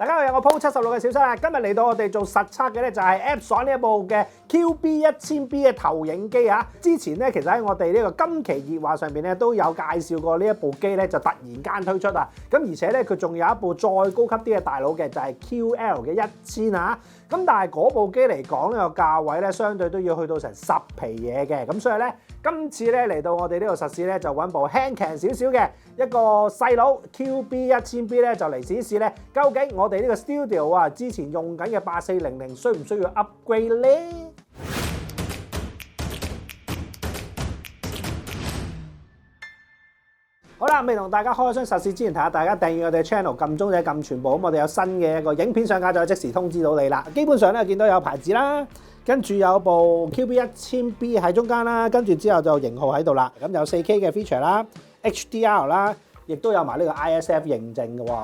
大家好，有個 Pro 76嘅小新啦，今日嚟到我哋做實測嘅咧就係 Epson 呢一部嘅 QB1000B 嘅投影機啊。之前咧其實喺我哋呢個今期熱話上邊咧都有介紹過呢一部機咧就突然間推出啊。咁而且咧佢仲有一部再高級啲嘅大佬嘅就係 QL 嘅1000啊。咁但係嗰部機嚟講呢個價位咧相對都要去到成10皮嘢嘅。咁所以咧今次咧嚟到我哋呢度實試咧就揾部輕強少少嘅一個細佬 QB1000B 咧就嚟試一試咧，究竟我哋呢個 Studio 啊之前用緊嘅8400需唔需要 upgrade 咧？好啦，未同大家開箱實試之前，提下大家訂閱我哋 channel， 撳鐘仔撳全部，咁我哋有新嘅一個影片上架就即時通知到你啦。基本上咧見到有牌子啦，跟住有部 QB1000B 喺中間啦，跟住之後就型號喺度啦。咁有 4K 嘅 feature 啦 ，HDR 啦，亦都有埋呢個 ISF 認證嘅喎。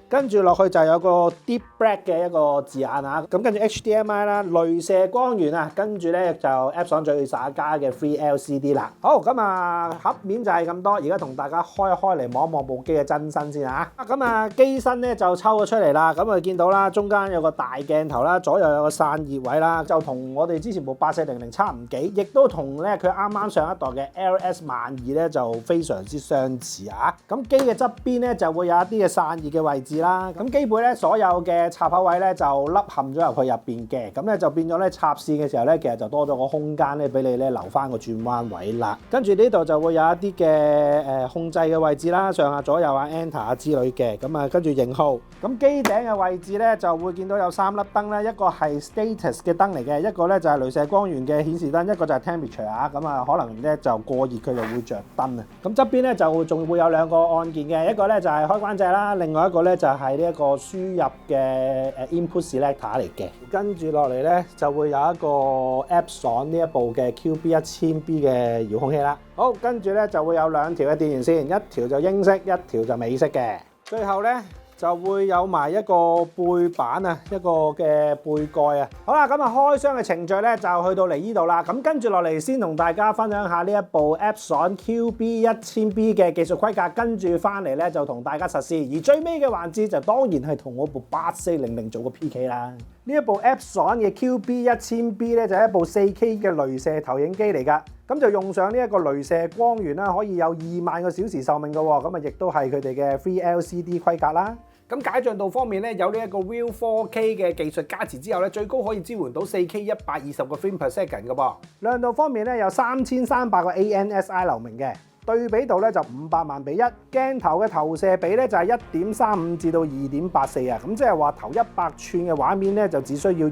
跟住落去就有個 Deep Black 嘅一個字眼啊，咁跟住 HDMI 啦，雷射光源啊，跟住咧就 Epson 最耍家嘅 Free LCD 啦。好，咁啊盒面就係咁多，而家同大家開一開嚟望一望部機嘅真身先啊。咁啊機身咧就抽咗出嚟啦，咁啊見到啦，中間有個大鏡頭啦，左右有個散熱位啦，就同我哋之前部8400差唔幾，亦都同咧佢啱啱上一代嘅 LS12000咧就非常之相似啊。咁機嘅側邊咧就會有一啲嘅散熱嘅位置啦，咁機背咧所有嘅插口位咧就凹陷咗入去入邊嘅，咁咧就變咗咧插線嘅時候咧，其實就多咗個空間咧俾你咧留翻個轉彎位啦。跟住呢度就會有一啲嘅控制嘅位置啦，上下左右啊 Enter 啊之類嘅，咁啊跟住型號，咁機頂嘅位置咧就會見到有3粒燈啦，一個係 Status 嘅燈嚟嘅，一個咧就係雷射光源嘅顯示燈，一個就係 Temperature 啊，咁啊可能咧就過熱佢就會着燈啊。咁側邊咧就仲會有2個按鍵嘅，一個咧就係開關掣啦，另外一個咧就係呢一個輸入嘅input selector 嚟嘅。跟住落嚟咧就會有一個 Epson 呢一部嘅 QB1000B 嘅遙控器啦。好，跟住咧就會有2條嘅電源線，一條就英式，一條就美式嘅。最後咧就會有埋一個背板啊，一個嘅背蓋啊。好啦，咁啊開箱嘅程序咧就去到嚟呢度啦。咁跟住落嚟先同大家分享下呢一部 Epson QB1000B 嘅技術規格，跟住翻嚟咧就同大家實試。而最尾嘅環節就當然係同我部8400做個 PK 啦。呢一部 Epson 嘅 QB1000B 咧就係一部 4K 嘅雷射投影機嚟㗎。咁就用上呢一個雷射光源啦，可以有2萬個小時壽命嘅喎，咁啊亦都係佢哋嘅 Free LCD 規格啦。咁解像度方面咧，有呢一個 Real 4K 嘅技術加持之後咧，最高可以支援到 4K 120個 frame per second 嘅噃。亮度方面咧，有3300個 ANSI 流明嘅。對比度咧就500萬比1，鏡頭嘅投射比咧就係1.35至到2.84啊，咁即係話頭100寸嘅畫面咧就只需要2.99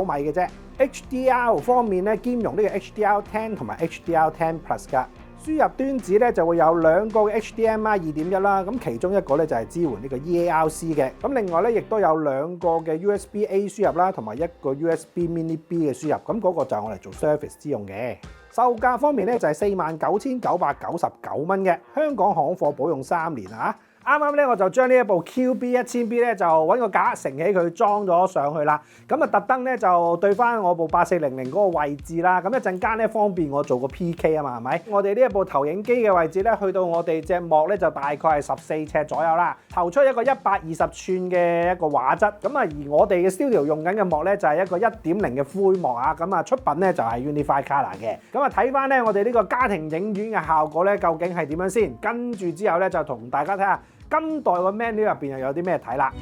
米嘅啫。HDR 方面咧兼容呢個 HDR10 同埋 HDR10 Plus 㗎。輸入端子咧就會有2個嘅 HDMI 2.1啦，咁其中一個咧就係支援呢個 EARC 嘅，咁另外咧亦都有2個嘅 USB-A 輸入啦，同埋1個 USB Mini B 嘅輸入，咁嗰個就係我嚟做 Surface 之用嘅。售價方面咧就係49,999蚊嘅，香港行貨保用3年啊！啱啱咧我就將呢一部 QB1000B 咧就揾個架承起佢裝咗上去啦，咁啊特登咧就對翻我部8400嗰個位置啦，咁一陣間咧方便我做個 PK 啊嘛，係咪？我哋呢一部投影機嘅位置咧，去到我哋隻幕咧就大概係14尺左右啦，投出一個120寸嘅一個畫質，咁啊而我哋嘅 Studio 用緊嘅幕咧就係一個1.0嘅灰幕啊，咁啊出品咧就係 Unified Color 嘅，咁啊睇翻咧我哋呢個家庭影院嘅效果咧究竟係點樣先？跟住之後咧就同大家睇下。今代個 menu 入邊又有啲咩睇啦？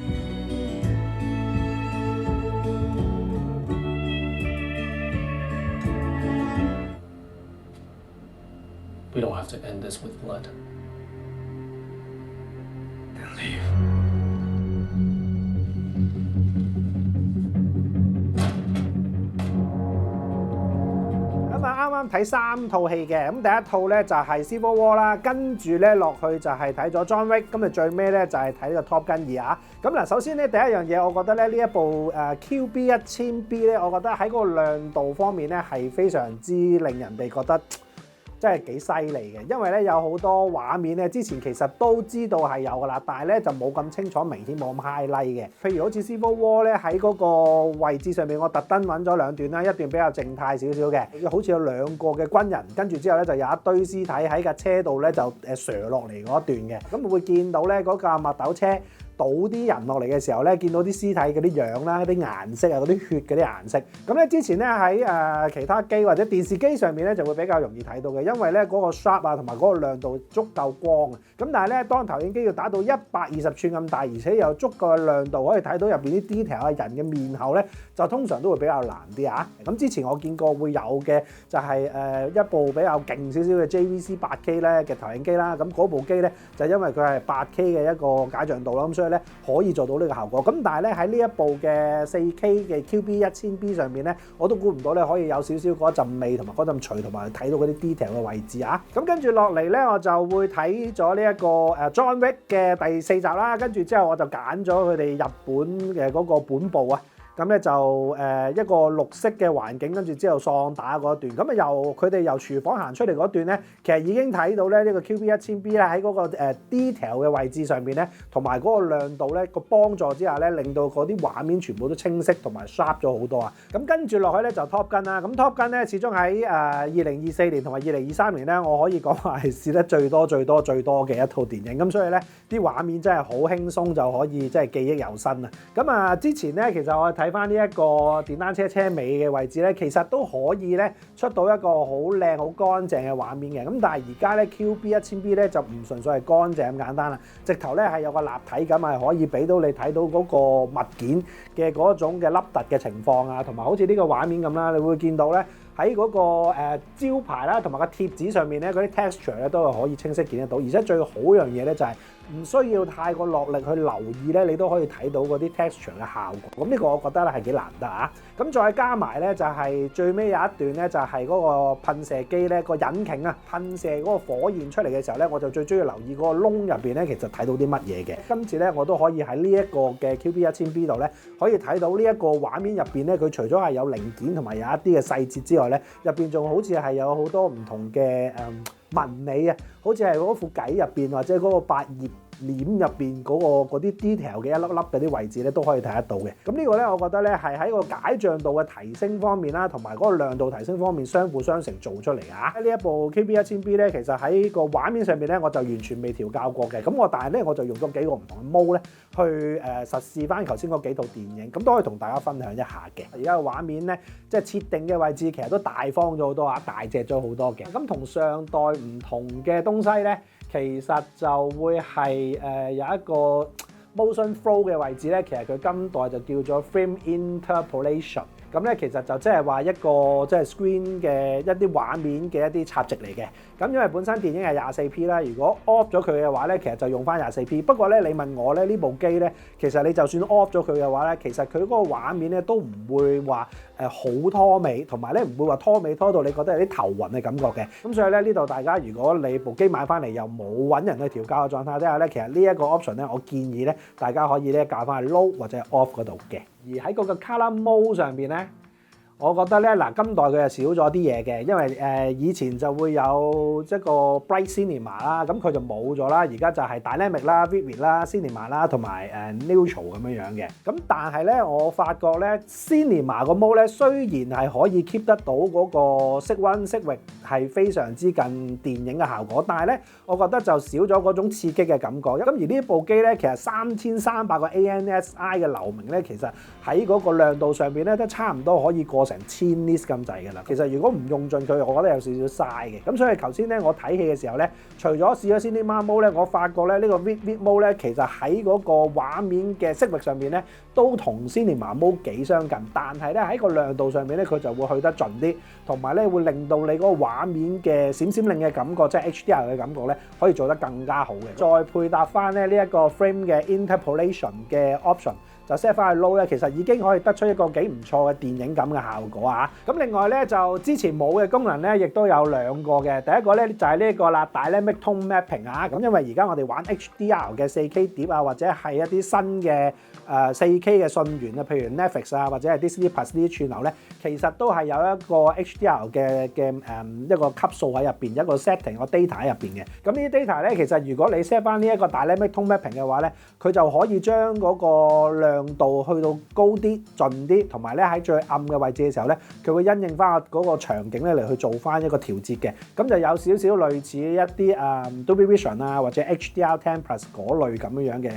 We don't have to end this with blood. Then leave. 咁啊，啱啱睇3套戲嘅，咁第一套咧就係 Civil War 啦，跟住咧落去就係睇咗 John Wick，咁啊最尾咧就係睇呢個 Top Gun 2啊。咁嗱，首先咧第一樣嘢，我覺得咧呢一部QB1000B 咧，我覺得喺嗰個亮度方面咧係非常之令人哋覺得真係幾犀利嘅，因為咧有好多畫面咧之前其實都知道係有噶啦，但係咧就冇咁清楚明顯，冇咁 highlight 嘅。譬如好似 Civil War 咧喺嗰個位置上面，我特登揾咗2段啦，一段比較靜態少少嘅，好似有2個嘅軍人，跟住之後咧就有一堆屍體喺架車度咧就瀡落嚟嗰一段嘅，咁會見到咧嗰架麥斗車倒啲人落嚟嘅時候咧，見到啲屍體嗰啲樣啦、啲顏色啊、嗰啲血嗰啲顏色。咁咧之前咧喺其他機或者電視機上面咧就會比較容易睇到嘅，因為咧嗰個 sharp 啊同埋嗰個亮度足夠光啊。咁但係咧當投影機要打到120寸咁大，而且有足夠嘅亮度可以睇到入邊啲 detail 啊、人嘅面口咧，就通常都會比較難啲啊。咁之前我見過會有嘅就係一部比較勁少少嘅 JVC 8K 咧嘅投影機啦。咁嗰部機咧就因為佢係8K 嘅一個解像度啦，咁所以咧可以做到呢個效果。咁但係咧喺呢一部嘅 4K 嘅 QB1000B 上面咧，我都估唔到咧可以有少少嗰陣味同埋嗰陣除同埋睇到嗰啲 detail 嘅位置啊。咁跟住落嚟咧，我就會睇咗呢一個John Wick 嘅第4集啦。跟住之後我就揀咗佢哋日本嘅嗰個本部啊。咁咧就一個綠色嘅環境，跟住之後喪打嗰段，咁啊佢哋由廚房行出嚟嗰段咧，其實已經睇到咧呢個 QB1000B 咧喺嗰個detail 嘅位置上邊咧，同埋嗰個亮度咧個幫助之下咧，令到嗰啲畫面全部都清晰同埋 sharp 咗好多啊！咁跟住落去咧就 Top Gun 啦，咁 Top Gun 咧始終喺2024年同埋2023年咧，我可以講話係試得最多嘅一套電影，咁所以咧啲畫面真係好輕鬆就可以即係記憶猶新啊！咁之前咧其實我睇翻呢一個電單車車尾嘅位置咧，其實都可以咧出到一個好靚好乾淨嘅畫面嘅。咁但係而家咧 QB1000B 咧就唔純粹係乾淨咁簡單啦，直頭咧係有個立體感，係可以俾到你睇到嗰個物件嘅嗰種嘅凹凸嘅情況啊，同埋好似呢個畫面咁啦，你會見到咧喺嗰個招牌啦，同埋個貼紙上面咧嗰啲 texture 咧都係可以清晰見得到，而且最好一樣嘢咧就係唔需要太過落力去留意咧，你都可以睇到嗰啲 texture 嘅效果。咁呢個我覺得咧係幾難得啊！咁再加埋咧就係最尾有一段咧就係嗰個噴射機咧個引擎啊噴射嗰個火焰出嚟嘅時候咧，我就最中意留意嗰個窿入邊咧其實睇到啲乜嘢嘅。今次咧我都可以喺呢一個嘅 QB1000B 度咧可以睇到呢一個畫面入邊咧，佢除咗係有零件同埋有一啲嘅細節之外咧，入邊仲好似係有好多唔同嘅紋理啊，好似係嗰副計入邊或者嗰個百葉簾入邊嗰啲 detail 嘅一粒粒嗰啲位置咧都可以睇得到嘅。咁呢個咧，我覺得咧係喺個解像度嘅提升方面啦，同埋嗰個亮度提升方面相輔相成做出嚟啊！呢一部 QB1000B 咧，其實喺個畫面上面咧，我就完全未調校過嘅。咁但係咧，我就用咗幾個唔同嘅 mode 咧，去實試翻頭先嗰幾套電影，咁都可以同大家分享一下嘅。而家個畫面咧，即係設定嘅位置其實都大方咗好多啊，大隻咗好多嘅。咁同上代唔同嘅東西咧，其實就會係有一個 motion flow 嘅位置咧，其實佢今代就叫做 frame interpolation。咁咧其實就即係話一個即係 screen 嘅一啲畫面嘅一啲插值嚟嘅。咁因為本身電影係24P 啦，如果 off 咗佢嘅話咧，其實就用翻24P。不過咧，你問我咧呢部機咧，其實你就算 off 咗佢嘅話咧，其實佢嗰個畫面咧都唔會話好拖尾，同埋咧唔會話拖尾拖到你覺得有啲頭暈嘅感覺嘅。咁所以咧呢度大家如果你部機買翻嚟又冇揾人去調校嘅狀態之下咧，其實呢一個 option 咧，我建議咧大家可以咧校翻去 low 或者 off 嗰度嘅。而喺嗰個 color mode 上邊咧，我覺得咧嗱，今代佢係少咗啲嘢嘅，因為以前就會有一個 Bright Cinema 啦，咁佢就冇咗啦，而家就係 Dynamic 啦、Vivid 啦、Cinema 啦同埋Neutral 咁樣樣嘅。咁但係咧，我發覺咧 Cinema 個 mode 咧雖然係可以 keep 得到嗰個色溫色域係非常之近電影嘅效果，但係咧，我覺得就少咗嗰種刺激嘅感覺。咁而呢部機咧，其實3300個 ANSI 嘅流明咧，其實喺嗰個亮度上邊咧都差唔多可以過成1000 nits 咁滯㗎啦。其實如果唔用盡佢，我覺得有少少嘥嘅。咁所以頭先咧我睇戲嘅時候咧，除咗試咗 Cinema Mode 咧，我發覺咧呢個 Vivid Mode 咧，其實喺嗰個畫面嘅色域上面咧，都同 Cinema Mode 幾相近。但係咧喺個亮度上面咧，佢就會去得盡啲，同埋咧會令到你嗰個畫面嘅閃閃亮嘅感覺，即係 HDR 嘅感覺咧，可以做得更加好嘅。再配搭翻咧呢一個 frame 嘅 interpolation 嘅 option。就 set 翻去 low 咧，其實已經可以得出一個幾唔錯嘅電影感嘅效果啊！咁另外咧就之前冇嘅功能咧，亦都有兩個嘅。第一個咧就係呢個啦，Dynamic Tone Mapping 啊！咁因為而家我哋玩 HDR 嘅 4K 碟啊，或者係一啲新嘅4K 嘅信源啊，譬如 Netflix 啊，或者係 Disney Plus 呢啲串流咧，其實都係有一個 HDR 嘅一個級數喺入邊，一個 setting 個 data 喺入邊嘅。咁呢啲 data 咧，其實如果你 set 翻呢一個 Dynamic Tone Mapping 嘅話咧，佢就可以將嗰個亮度去到高啲、盡啲，同埋咧喺最暗嘅位置嘅時候咧，佢會因應翻嗰個場景咧嚟去做翻一個調節嘅。咁就有少少類似一啲Dolby Vision啊，或者 HDR10 Plus 嗰類咁樣嘅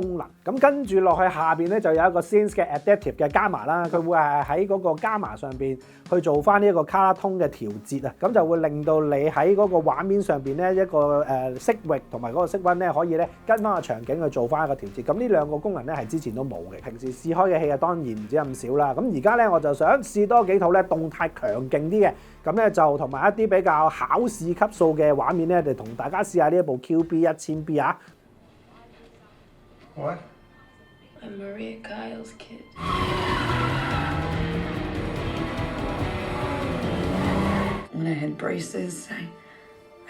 功能。咁跟住落去下邊咧就有一個 Sense 嘅 Adaptive 嘅 Gamma 啦，佢會係喺嗰個 Gamma 上邊去做翻呢一個卡通嘅調節啊，咁就會令到你喺嗰個畫面上邊咧一個色域同埋嗰個色溫咧可以咧跟翻個場景去做翻一個調節。咁呢兩個功能咧係之前都冇嘅，平時試開嘅戲啊當然唔止咁少啦。咁而家咧我就想試多幾套咧動態強勁啲嘅，咁咧就同埋一啲比較考試級數嘅畫面咧，就同大家試下呢一部 QB1000B 啊。What? I'm Maria Kyle's kid. When I had braces,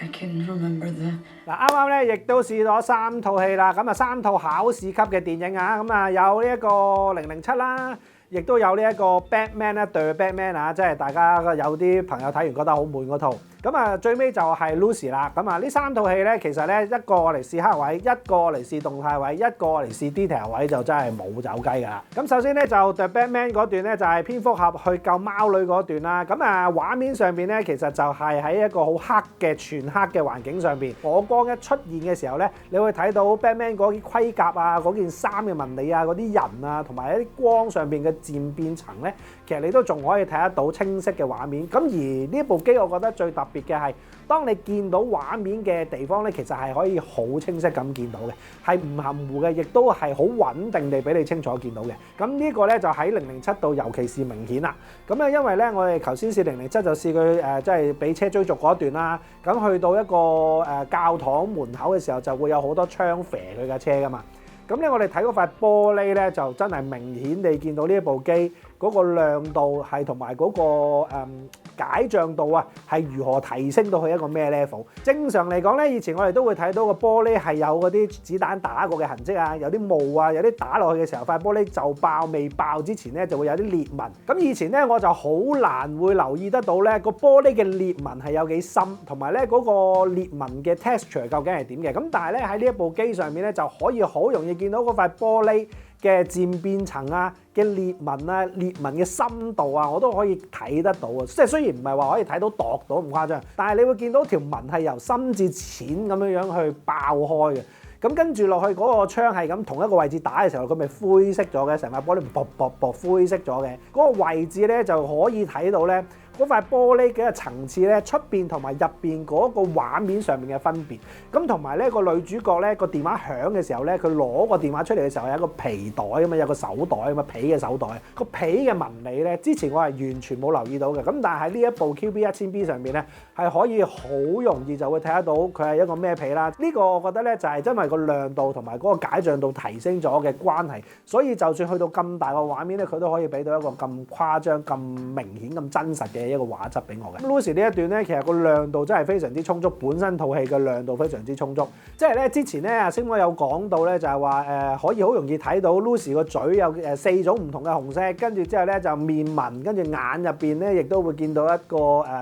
I can remember the. 嗱，啱啱咧亦都試咗3套戲啦，咁啊3套考試級嘅電影啊，咁啊有呢一個007啦。亦都有呢一個 Batman 啦 ，The Batman 啊，即係大家有啲朋友睇完覺得好悶嗰套。咁啊，最尾就係 Lucy 啦。咁啊，呢3套戲咧，其實咧一個嚟試黑位，一個嚟試動態位，一個嚟試 detail 位，就真係冇走雞㗎啦。咁首先咧就 The Batman 嗰段咧就係蝙蝠俠去救貓女嗰段啦。咁啊，畫面上邊咧其實就係喺一個好黑嘅全黑嘅環境上邊，火光一出現嘅時候咧，你會睇到 Batman 嗰啲盔甲啊、嗰件衫嘅紋理啊、嗰啲人啊，同埋一啲光上邊嘅漸變層咧，其實你都仲可以睇得到清晰嘅畫面。咁而呢部機我覺得最特別嘅係，當你見到畫面嘅地方咧，其實係可以好清晰咁見到嘅，係唔含糊嘅，亦都係好穩定地俾你清楚見到嘅。咁呢個咧就喺007度尤其是明顯啦。咁咧因為咧我哋頭先試007就試佢即係俾車追逐嗰一段啦。咁去到一個教堂門口嘅時候，就會有好多槍射佢架車噶嘛。咁咧，我哋睇嗰塊玻璃咧，就真係明顯地見到呢一部機嗰個亮度係同埋嗰個解像度啊，係如何提升到去一個咩 level？ 正常嚟講咧，以前我哋都會睇到個玻璃係有嗰啲子彈打過嘅痕跡啊，有啲霧啊，有啲打落去嘅時候，塊玻璃就爆，未爆之前咧就會有啲裂紋。咁以前咧我就好難會留意得到咧個玻璃嘅裂紋係有幾深，同埋咧嗰個裂紋嘅 texture 究竟係點嘅。咁但係咧喺呢一部機上面咧就可以好容易見到嗰塊玻璃嘅漸變層啊、嘅裂紋啊、裂紋嘅深度啊，我都可以睇得到啊！即係雖然唔係話可以睇到度到咁誇張，但係你會見到條紋係由深至淺咁樣樣去爆開嘅。咁跟住落去嗰個槍係咁同一個位置打嘅時候，佢咪灰色咗嘅，成塊玻璃薄灰色咗嘅。嗰個位置咧就可以睇到咧。嗰塊玻璃嘅層次咧，出邊同埋入邊嗰個畫面上面嘅分別，咁同埋咧個女主角咧個電話響嘅時候咧，佢攞個電話出嚟嘅時候有一個皮袋咁嘛，有個手袋咁嘛，皮嘅手袋，個皮嘅紋理咧，之前我係完全冇留意到嘅，咁但係喺呢一部 QB1000B 上面咧，係可以好容易就會睇得到佢係一個咩皮啦。呢個我覺得咧就係因為個亮度同埋嗰個解像度提升咗嘅關係，所以就算去到咁大個畫面咧，佢都可以俾到一個咁誇張、咁明顯、咁真實嘅一個畫質俾我嘅。Lucy 呢一段咧，其實個亮度真係非常之充足，本身套戲嘅亮度非常之充足。即係咧之前咧阿星哥有講到咧，就係話可以好容易睇到 Lucy 個嘴有4種唔同嘅紅色，跟住之後咧就面紋，跟住眼入邊咧亦都會見到一個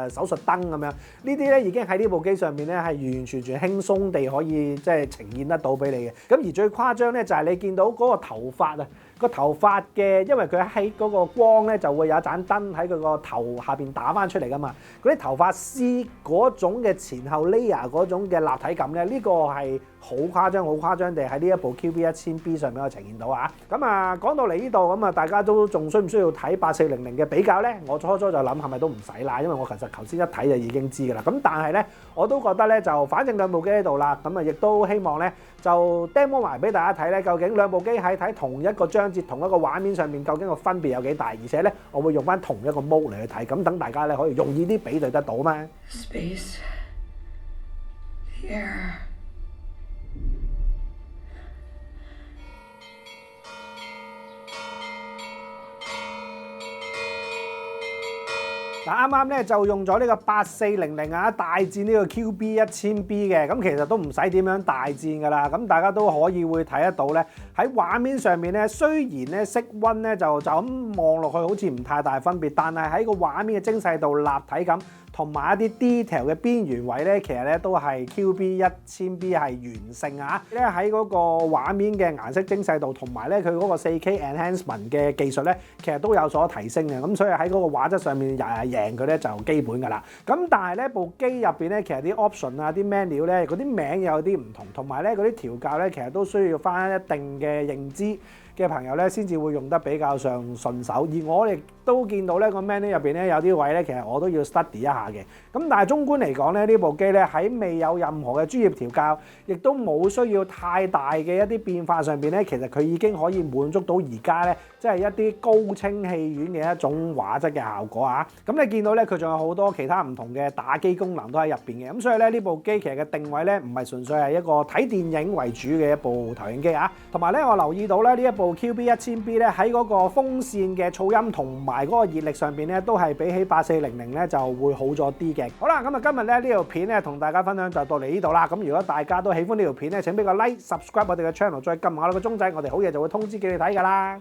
手術燈咁樣。呢啲咧已經喺呢部機上面咧係完完全全輕鬆地可以即係呈現得到俾你嘅。咁而最誇張咧就係你見到嗰個頭髮啊！個頭髮嘅，因為佢喺嗰個光咧，就會有一盞燈喺佢個頭下邊打翻出嚟噶嘛。嗰啲頭髮絲嗰種嘅前後 layer 嗰種嘅立體感咧，呢個係好誇張、好誇張地喺呢一部 QB1000B 上面可以呈現到啊。咁啊，講到嚟呢度咁啊，大家都仲需唔需要睇8400嘅比較咧？我初初就諗係咪都唔使啦，因為我其實頭先一睇就已經知㗎啦。咁但係咧，我都覺得咧就反正兩部機喺度啦，咁啊亦都希望咧就 demo 埋俾大家睇咧，究竟兩部機喺睇同一個章節、同一個畫面上面究竟個分別有幾大，而且咧我會用翻同一個 mode 嚟去睇，咁等大家咧可以容易啲比對得到嘛。Space. Here. 嗱，啱啱咧就用咗呢個8400啊，大戰呢個 QB1000B 嘅，咁其實都唔使點樣大戰噶啦，咁大家都可以會睇得到咧，喺畫面上面咧，雖然咧色溫咧就咁望落去好似唔太大分別，但係喺個畫面嘅精細度、立體感同埋一啲 detail 嘅邊緣位咧，其實咧都係 QB1000B 係完勝啊！咧喺嗰個畫面嘅顏色精細度同埋咧佢嗰個 4K enhancement 嘅技術咧，其實都有所提升嘅。咁所以喺嗰個畫質上面贏佢咧就基本㗎啦。咁但係咧部機入邊咧，其實啲 option 啊、啲 menu 咧，嗰啲名有啲唔同，同埋咧嗰啲調校咧，其實都需要翻一定嘅認知嘅朋友咧，先至會用得比較上順手。而我亦都見到咧個 menu 入邊咧有啲位咧，其實我都要 study 一下嘅。咁但係綜觀嚟講咧，呢部機咧喺未有任何嘅專業調校，亦都冇需要太大嘅一啲變化上邊咧，其實佢已經可以滿足到而家咧，即係一啲高清戲院嘅一種畫質嘅效果啊！咁你見到咧，佢仲有好多其他唔同嘅打機功能都喺入邊嘅。咁所以咧呢部機其實嘅定位咧，唔係純粹係一個睇電影為主嘅一部投影機啊。同埋咧，我留意到咧呢一部 QB1000B 咧喺嗰個風扇嘅噪音同埋嗰個熱力上邊咧，都係比起8400咧就會好咗啲嘅。好啦，咁啊今日咧呢條片咧同大家分享就到嚟呢度啦。咁如果大家都喜歡呢條片咧，請俾個 like、subscribe 我哋嘅 channel， 再撳下我個鐘仔，我哋好嘢就會通知叫你睇㗎啦。